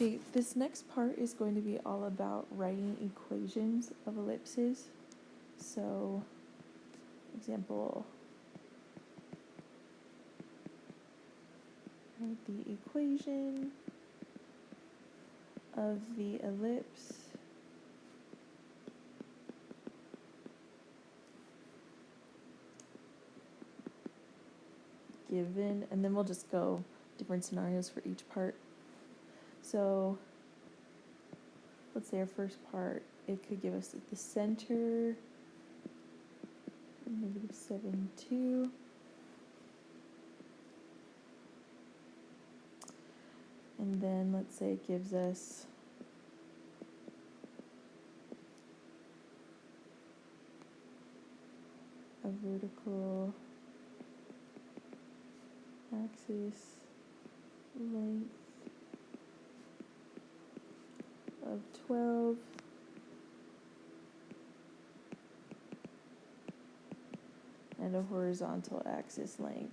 Okay, this next part is going to be all about writing equations of ellipses. So, example, write the equation of the ellipse given, and then we'll just go different scenarios for each part. So, let's say our first part, it could give us at the center, -7, 2. And then let's say it gives us a vertical axis length of 12 and a horizontal axis length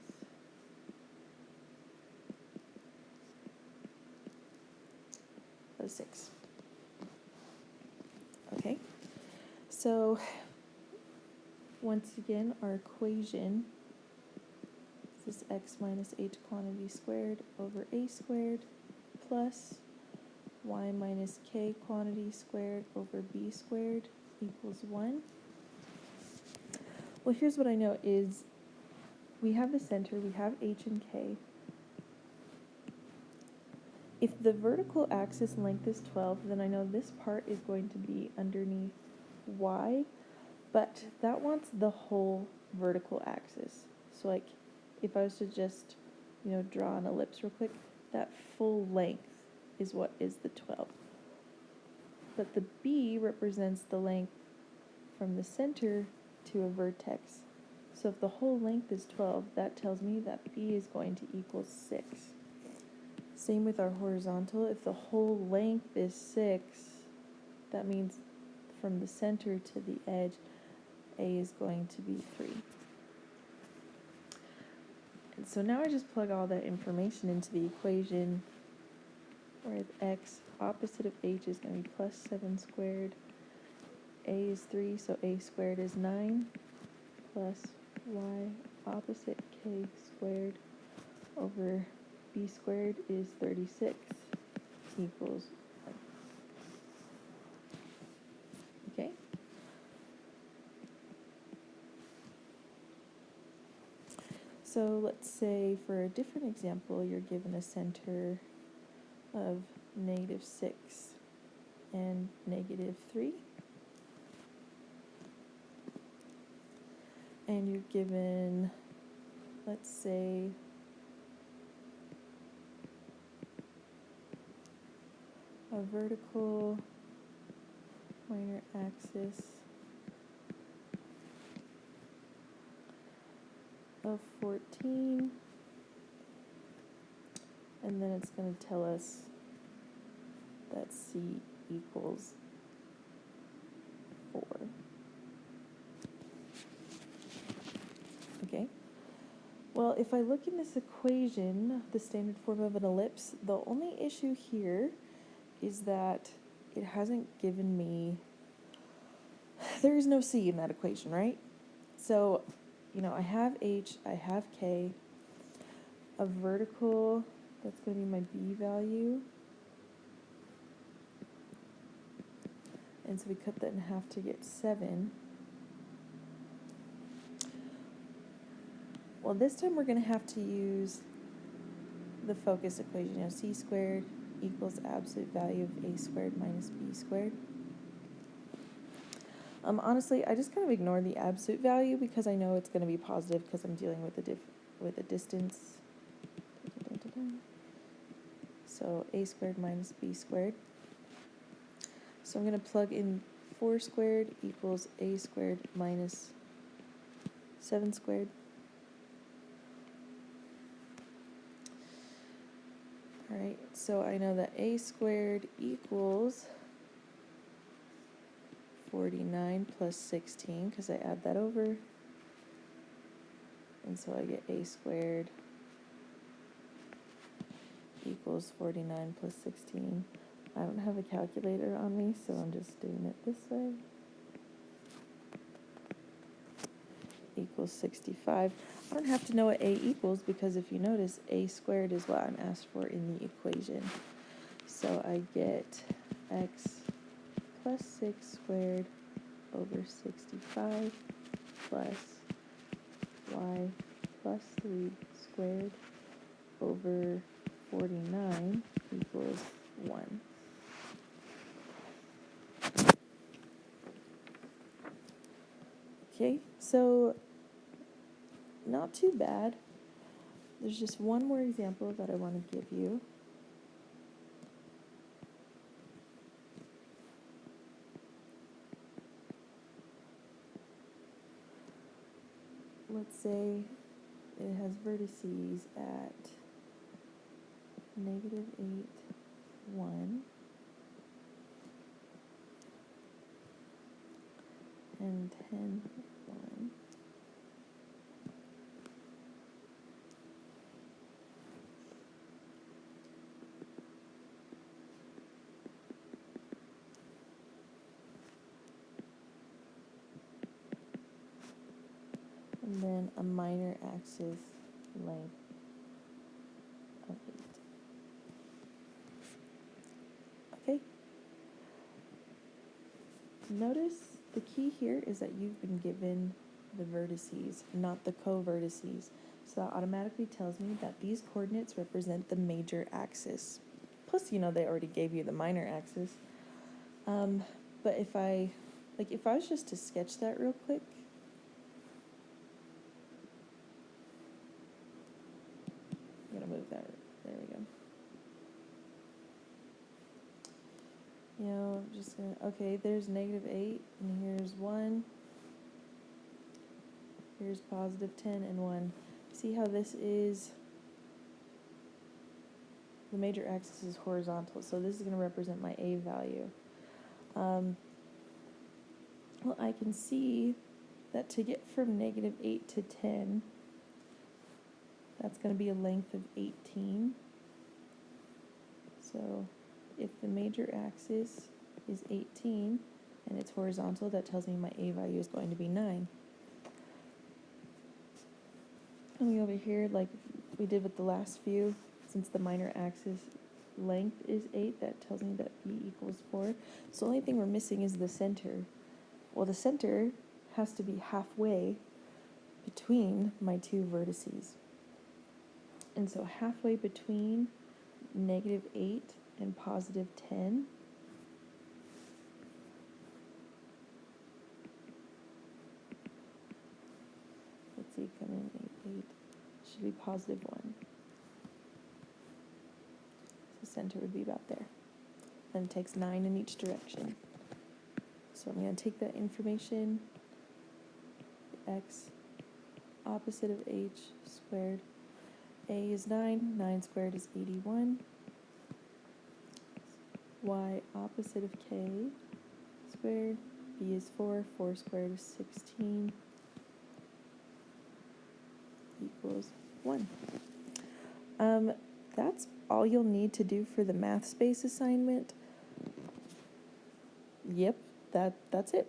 of 6. Okay, so once again, our equation is x minus h quantity squared over a squared plus y minus k quantity squared over b squared equals 1. Well, here's what I know is we have the center, we have h and k. If the vertical axis length is 12, then I know this part is going to be underneath y, but that wants the whole vertical axis. So like, if I was to just, draw an ellipse real quick, that full length is what is the 12. But the b represents the length from the center to a vertex. So if the whole length is 12, that tells me that b is going to equal 6. Same with our horizontal. If the whole length is 6, that means from the center to the edge, a is going to be 3. And so now I just plug all that information into the equation where x opposite of h is going to be plus 7 squared. A is 3, so a squared is 9 plus y opposite k squared over b squared is 36 equals 1. Okay? So let's say for a different example, you're given a center of -6 and -3. And you're given, let's say, a vertical minor axis of 14, and then it's going to tell us that c equals 4. Okay, well, if I look in this equation, the standard form of an ellipse, the only issue here is that it hasn't given me, there is no c in that equation, right? So, I have h, I have k, a vertical, that's going to be my b value, and so we cut that in half to get 7. Well, this time we're going to have to use the focus equation, c squared equals absolute value of a squared minus b squared. Honestly, I just kind of ignore the absolute value because I know it's going to be positive because I'm dealing with a distance. So a squared minus b squared. So I'm going to plug in 4 squared equals a squared minus 7 squared. Alright, so I know that a squared equals 49 plus 16 because I add that over. And so I get a squared equals 49 plus 16. I don't have a calculator on me, so I'm just doing it this way. Equals 65. I don't have to know what a equals because if you notice, a squared is what I'm asked for in the equation. So I get x plus 6 squared over 65 plus y plus 3 squared over 49 equals 1. Okay, so not too bad. There's just one more example that I want to give you. Let's say it has vertices at negative 8, 1, and 10, 1. And then a minor axis length of 8. Okay? Notice the key here is that you've been given the vertices, not the co-vertices. So that automatically tells me that these coordinates represent the major axis. Plus, you know, they already gave you the minor axis. But if I was just to sketch that real quick, I'm gonna move that. There we go. You know, I'm just gonna, okay, there's negative 8, and here's 1. Here's positive 10 and 1. See how this is, the major axis is horizontal, so this is going to represent my A value. Well, I can see that to get from negative 8 to 10, that's going to be a length of 18. So if the major axis is 18 and it's horizontal, that tells me my A value is going to be 9. Coming over here, like we did with the last few, since the minor axis length is 8, that tells me that B equals 4. So the only thing we're missing is the center. Well, the center has to be halfway between my two vertices. And so halfway between negative 8 and positive 10, let's see, come in 8, 8, should be positive 1. So center would be about there. And it takes 9 in each direction. So I'm going to take that information, x opposite of h squared. A is 9, 9 squared is 81. Y opposite of k squared. B is 4, 4 squared is 16. Equals 1. That's all you'll need to do for the math space assignment. Yep, that's it.